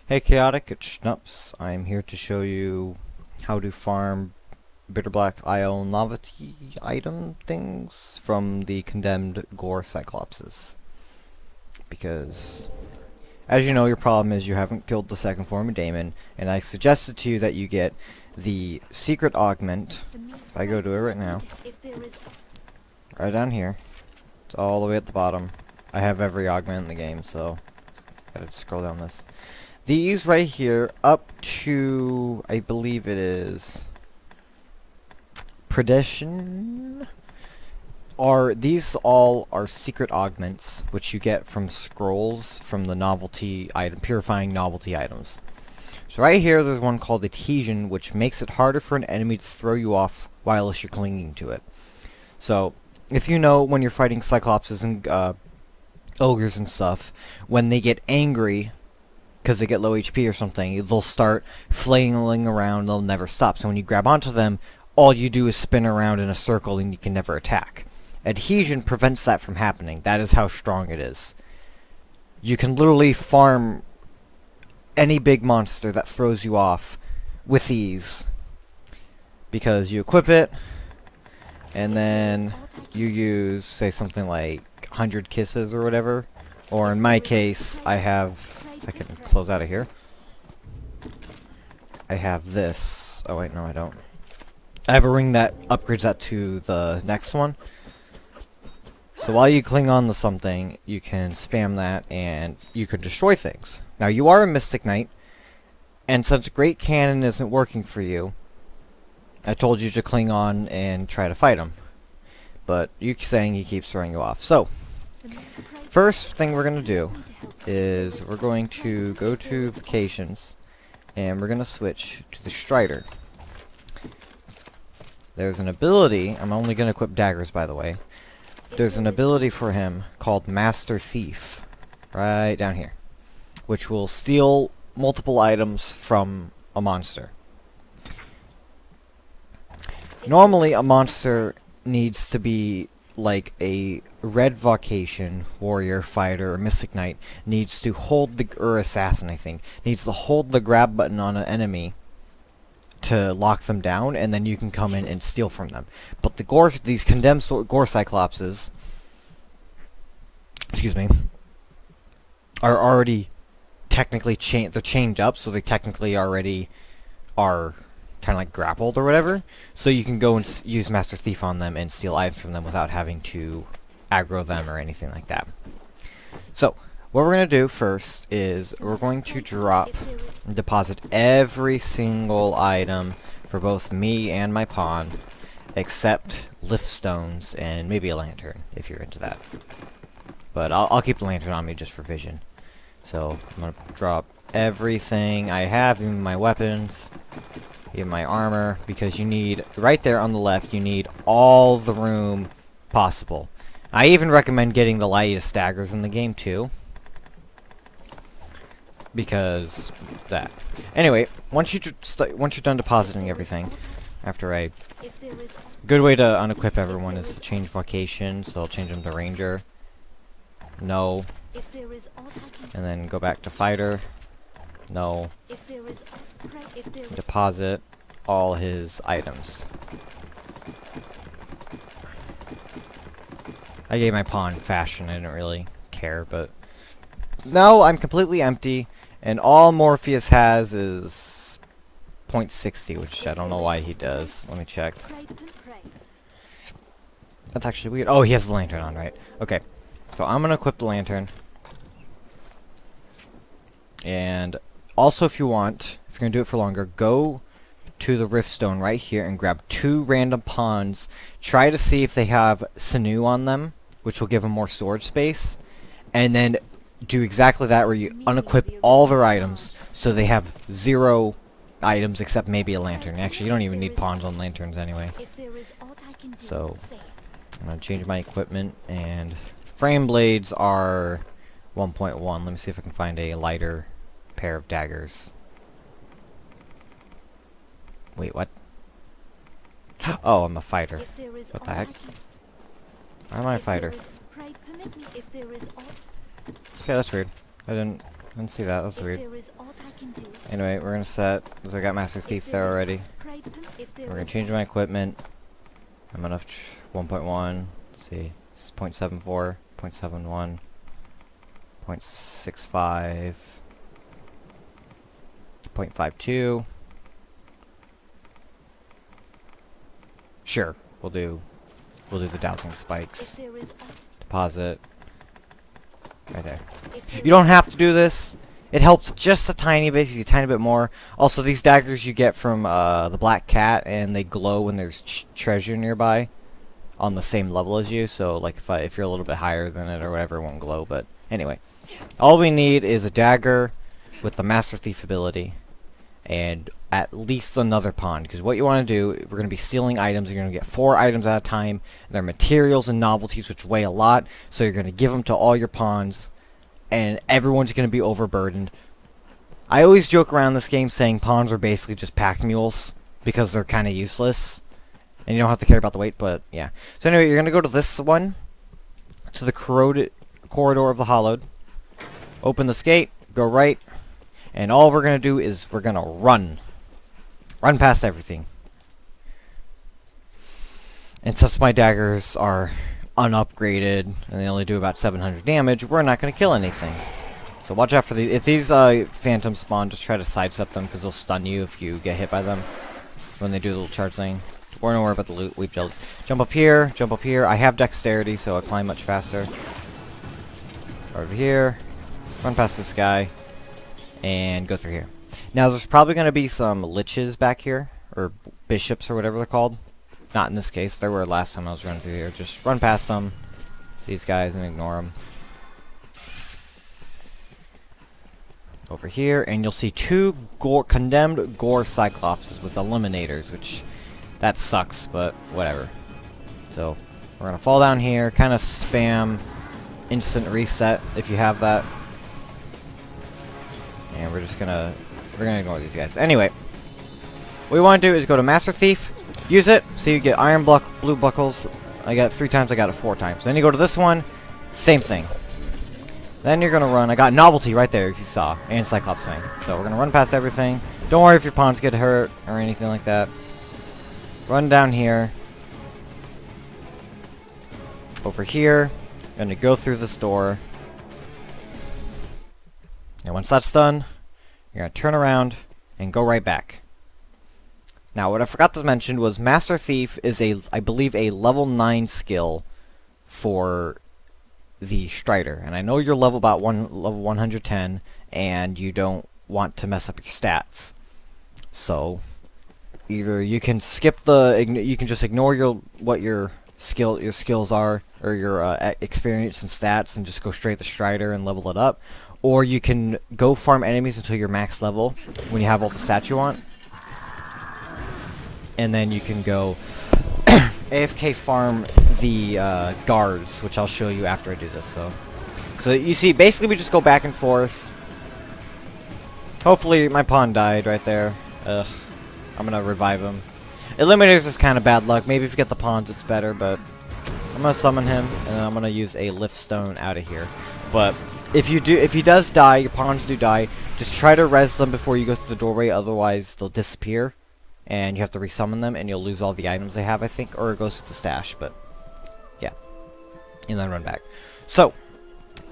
Hey Chaotic, it's Schnups. I'm here to show you how to farm Bitter Black IO novelty item things from the condemned GoreCyclopses. Because, as you know, your problem is you haven't killed the second form of Daemon, and I suggested to you that you get the secret augment. If I go to it right now, right down here, it's all the way at the bottom. I have every augment in the game, so gotta scroll down this. These right here, up to, I believe it is, Adhesion, these all are secret augments, which you get from scrolls from the novelty item, purifying novelty items. So right here, there's one called Adhesion, which makes it harder for an enemy to throw you off while you're clinging to it. So, if you know when you're fighting Cyclopses and ogres and stuff, when they get angry, because they get low HP or something, they'll start flailing around, they'll never stop. So when you grab onto them, all you do is spin around in a circle and you can never attack. Adhesion prevents that from happening. That is how strong it is. You can literally farm any big monster that throws you off with ease. Because you equip it, and then you use, say, something like 100 kisses or whatever. Or in my case, I have... I can close out of here. I have this. Oh wait, no I don't. I have a ring that upgrades that to the next one. So while you cling on to something, you can spam that and you can destroy things. Now you are a Mystic Knight, and since Great Cannon isn't working for you, I told you to cling on and try to fight him. But you're saying he keeps throwing you off. So, first thing we're going to do is we're going to go to Vacations, and we're going to switch to the Strider. There's an ability, I'm only going to equip daggers by the way, there's an ability for him called Master Thief, right down here, which will steal multiple items from a monster. Normally a monster needs to be like a red vocation warrior fighter or mystic knight needs to hold the, or assassin I think, needs to hold the grab button on an enemy to lock them down, and then you can come in and steal from them. But these condemned GoreCyclopses, excuse me, are already technically they're chained up, so they technically already are kind of like grappled or whatever, so you can go and use Master Thief on them and steal items from them without having to aggro them or anything like that. So, what we're going to do first is we're going to drop and deposit every single item for both me and my pawn, except lift stones and maybe a lantern, if you're into that. But I'll keep the lantern on me just for vision. So, I'm going to drop everything I have, even my weapons, even my armor, because you need, right there on the left, you need all the room possible. I even recommend getting the lightest daggers in the game too, because that. Anyway, once you're done depositing everything, good way to unequip everyone is to change vocation, so I'll change them to Ranger. No. And then go back to Fighter. No. Deposit all his items. I gave my pawn fashion, I didn't really care, but now I'm completely empty, and all Morpheus has is .60, which I don't know why he does. Let me check. That's actually weird. Oh, he has the lantern on, right? Okay, so I'm gonna equip the lantern. And also, if you want, if you're gonna do it for longer, go to the Riftstone right here and grab 2 random pawns. Try to see if they have sinew on them, which will give them more storage space. And then do exactly that, where you unequip all their items so they have 0 items except maybe a lantern. Actually, you don't even need pawns on lanterns anyway. So, I'm going to change my equipment, and frame blades are 1.1. Let me see if I can find a lighter pair of daggers. Wait, what? Oh, I'm a fighter. What the heck? Why am I a fighter? Okay, that's weird. I didn't see that. That's weird. Anyway, we're gonna set, because I got Master Thief there already. We're gonna change my equipment. I'm enough 1.1. Let's see, it's 0.74, 0.71, 0.65, 0.52. Sure, we'll do the dowsing spikes. Deposit. Right there. You don't have to do this. It helps just a tiny bit more. Also, these daggers you get from the Black Cat, and they glow when there's treasure nearby on the same level as you. So, like, if you're a little bit higher than it or whatever, it won't glow. But anyway, all we need is a dagger with the Master Thief ability, and at least another pawn. Because what you want to do, we're going to be stealing items. You're going to get 4 items at a time. They're materials and novelties, which weigh a lot. So you're going to give them to all your pawns, and everyone's going to be overburdened. I always joke around this game saying pawns are basically just pack mules, because they're kind of useless. And you don't have to care about the weight, but yeah. So anyway, you're going to go to this one, to the corridor of the Hollowed. Open this gate, go right, and all we're going to do is we're going to run. Run past everything. And since my daggers are unupgraded and they only do about 700 damage, we're not going to kill anything. So watch out for these. If these phantoms spawn, just try to sidestep them because they'll stun you if you get hit by them when they do the little charge thing. We're don't worry about the loot. Weep jellies. Jump up here. Jump up here. I have dexterity, so I climb much faster. Over here. Run past this guy. And go through here. Now, there's probably going to be some liches back here. Or bishops, or whatever they're called. Not in this case. There were last time I was running through here. Just run past them. These guys, and ignore them. Over here. And you'll see 2 condemned GoreCyclops with eliminators. Which, that sucks, but whatever. So, we're going to fall down here. Kind of spam instant reset if you have that. And we're gonna ignore these guys. Anyway, what we want to do is go to Master Thief, use it, so you get iron blue buckles. I got it 3 times, I got it 4 times. Then you go to this one, same thing. Then you're gonna run. I got Novelty right there, as you saw, and Cyclops thing. So we're gonna run past everything. Don't worry if your pawns get hurt or anything like that. Run down here. Over here. Gonna go through this door. And once that's done, you're going to turn around and go right back. Now, what I forgot to mention was Master Thief is I believe, a level 9 skill for the Strider. And I know you're level 110, and you don't want to mess up your stats. So, either you can skip you can just ignore what your skills are, or your experience and stats, and just go straight to Strider and level it up. Or you can go farm enemies until you're max level when you have all the stats you want. And then you can go AFK farm the guards, which I'll show you after I do this. So you see, basically we just go back and forth. Hopefully my pawn died right there. Ugh. I'm going to revive him. Eliminators is kind of bad luck. Maybe if you get the pawns it's better, but I'm going to summon him, and then I'm going to use a lift stone out of here. But if he does die, your pawns do die, just try to res them before you go through the doorway, otherwise they'll disappear, and you have to resummon them, and you'll lose all the items they have, I think, or it goes to the stash, but yeah. And then run back. So,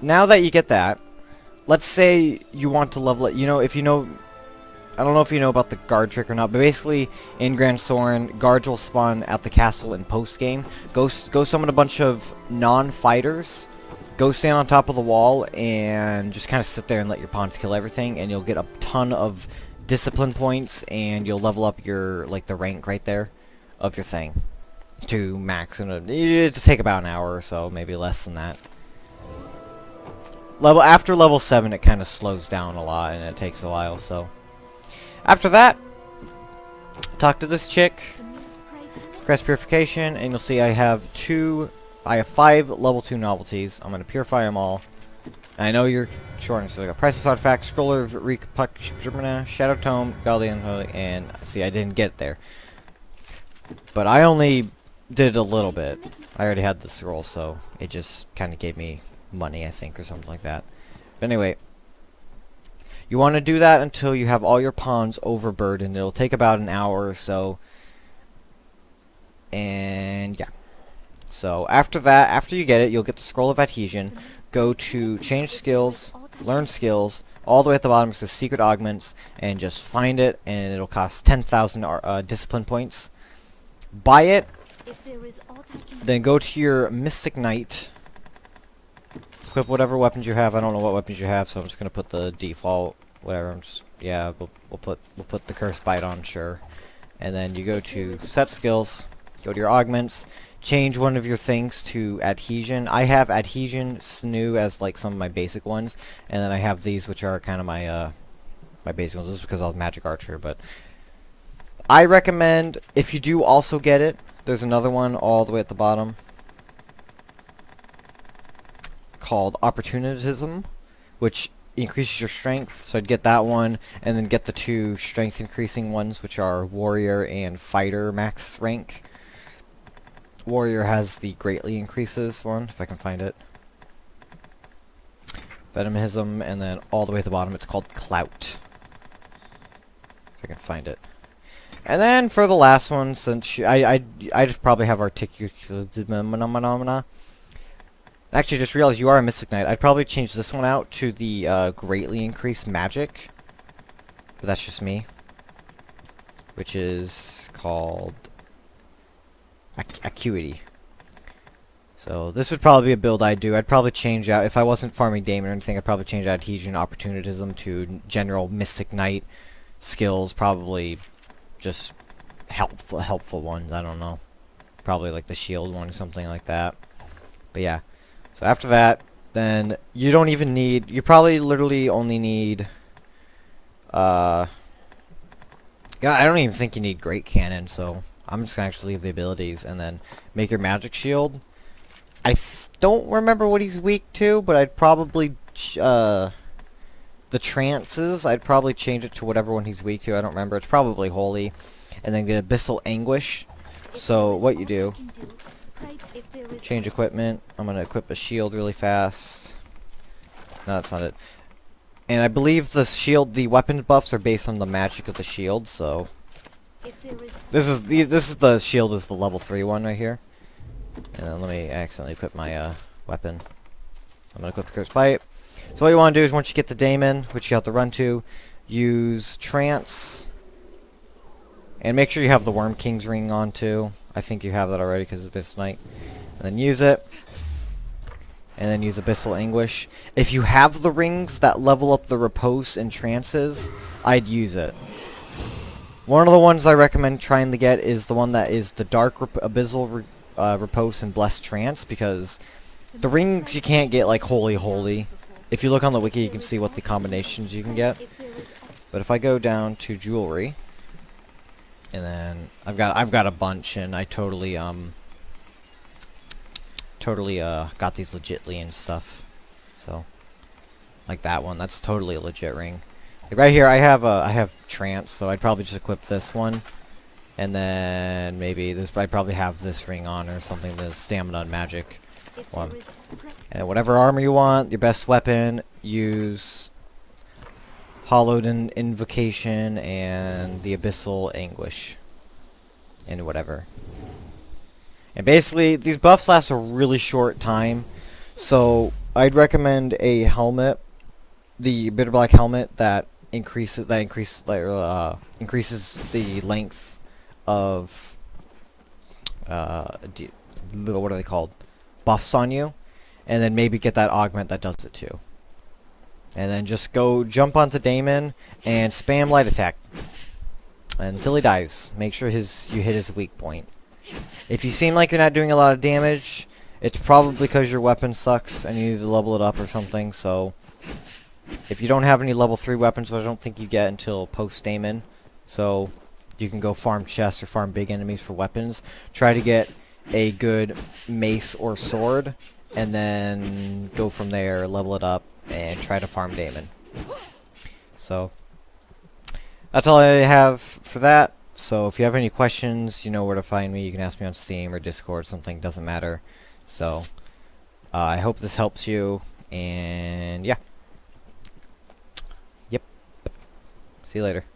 now that you get that, let's say you want to level it, I don't know if you know about the guard trick or not, but basically, in Grand Soren, guards will spawn at the castle in post-game. Go summon a bunch of non-fighters. Go stand on top of the wall and just kind of sit there and let your pawns kill everything, and you'll get a ton of discipline points, and you'll level up your, the rank right there of your thing to max. And it'll take about an hour or so, maybe less than that. After level 7, it kind of slows down a lot, and it takes a while, so. After that, talk to this chick, Crest Purification, and you'll see I have 5 level 2 novelties. I'm going to purify them all. And I know you're short, so I got Priceless Artifact, Scroller of Recup, Shadow Tome, Guardian, and see, I didn't get there. But I only did a little bit. I already had the scroll, so it just kind of gave me money, I think, or something like that. But anyway, You want to do that until you have all your pawns overburdened. It'll take about an hour or so. And yeah. So after that, after you get it, you'll get the Scroll of Adhesion. Go to Change Skills, Learn Skills. All the way at the bottom it says Secret Augments, and just find it, and it'll cost 10,000 discipline points. Buy it, then go to your Mystic Knight. Equip whatever weapons you have. I don't know what weapons you have, so I'm just gonna put the default, whatever. I'm just, yeah, we'll put the Cursed Bite on, sure. And then you go to Set Skills, go to your Augments, change one of your things to Adhesion. I have Adhesion, Snoo as like some of my basic ones, and then I have these which are kind of my my basic ones. This is because I was Magic Archer, but I recommend, if you do also get it, there's another one all the way at the bottom called Opportunism, which increases your strength, so I'd get that one, and then get the two strength increasing ones, which are Warrior and Fighter max rank. Warrior has the greatly increases one, if I can find it. Venomism, and then all the way at the bottom it's called Clout. If I can find it. And then for the last one, since I just probably have Articulate. Actually, just realized you are a Mystic Knight. I'd probably change this one out to the greatly increased magic. But that's just me. Which is called Acuity. So this would probably be a build I'd do. I'd probably change out, if I wasn't farming Daemon or anything, I'd probably change Adhesion Opportunism to general Mystic Knight skills. Probably just helpful ones, I don't know. Probably like the shield one or something like that. But yeah. So after that, then you don't even need, you probably literally only need, yeah, I don't even think you need Great Cannon, so I'm just gonna actually leave the abilities and then make your magic shield. I don't remember what he's weak to, but I'd probably, the trances, I'd probably change it to whatever one he's weak to, I don't remember, it's probably Holy. And then get Abyssal Anguish. So what you do, change equipment. I'm going to equip a shield really fast. No, that's not it. And I believe the shield, the weapon buffs are based on the magic of the shield, so this is the shield is the level 3 one right here. And then let me accidentally equip my weapon. I'm going to equip the Cursed Bite. So what you want to do is once you get the Daemon, which you have to run to, use Trance. And make sure you have the Worm King's ring on too. I think you have that already because of Abyss Knight. And then use it. And then use Abyssal Anguish. If you have the rings that level up the Repose and Trances, I'd use it. One of the ones I recommend trying to get is the one that is the Dark Abyssal Repose and Blessed Trance, because the rings you can't get like Holy. If you look on the wiki, you can see what the combinations you can get. But if I go down to Jewelry, and then I've got a bunch, and I totally got these legitly and stuff. So like that one, that's totally a legit ring. Like right here I have Trance, so I'd probably just equip this one. And then maybe this, I'd probably have this ring on or something, the Stamina and Magic one. And whatever armor you want, your best weapon, use Hallowed Invocation and the Abyssal Anguish. And whatever. And basically, these buffs last a really short time. So, I'd recommend a helmet. The Bitter Black helmet that increases the length of what are they called? Buffs on you. And then maybe get that augment that does it too. And then just go jump onto Daemon and spam light attack until he dies. Make sure you hit his weak point. If you seem like you're not doing a lot of damage, it's probably because your weapon sucks and you need to level it up or something. So if you don't have any level 3 weapons, which I don't think you get until post Daemon, so you can go farm chests or farm big enemies for weapons. Try to get a good mace or sword, and then go from there, level it up, and try to farm Daemon. So that's all I have for that. So if you have any questions, you know where to find me. You can ask me on Steam or Discord, something, doesn't matter. So I hope this helps you, and yeah. Yep. See you later.